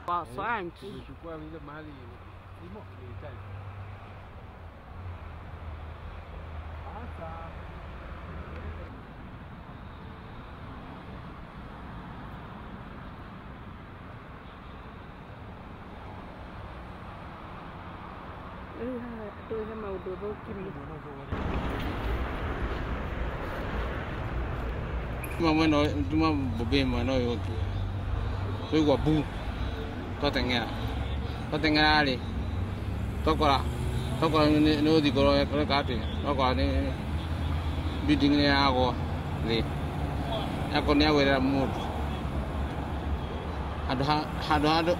Asante. Chukua ile mahali imo kilihitaji. Sasa tôi xem màu đồ vô kim. Mà mới nói mà bố bên mà nói ok. Tôi quả bu. Có thể nghe đi. Tôi quả nó đi có cái gì. Nó quả này building này ako đi. Ako này về là một.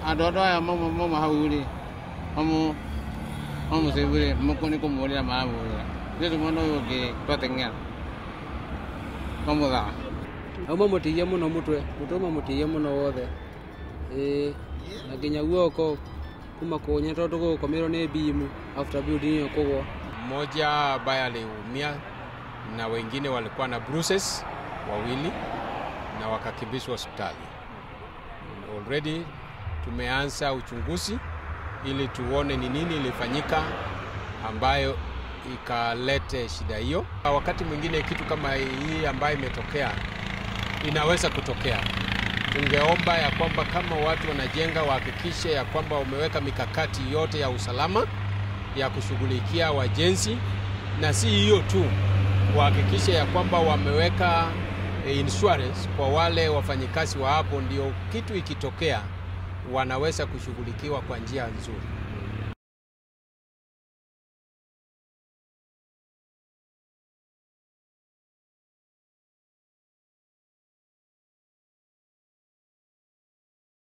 Ada ya mama hauli. Mama sebule mko niko mwali mama mwali. Ndio mwana yoke twatenga. Mama da. Ama mutiye muno mutwe mutiye muno wothe. Na ginya guoko kuma kuonya tondu gukomerwo ni bimu after building yokogwa. Mmoja ambaye aliumia na wengine walikuwa na bruises wawili na wakakimbizwa hospitali. Already tumeanza uchunguzi ili tuone ni nini ilifanyika ambayo ikalete shida hiyo. Wakati mwingine kitu kama hii ambayo imetokea inaweza kutokea. Tungeomba ya kwamba kama watu wanajenga wahakikishe ya kwamba wameweka mikakati yote ya usalama ya kushughulikia wajenzi, na si hiyo tu, wahakikishe ya kwamba wameweka insurance kwa wale wafanyikazi wa hapo, ndio kitu ikitokea wanaweza kushughulikiwa kwa njia nzuri.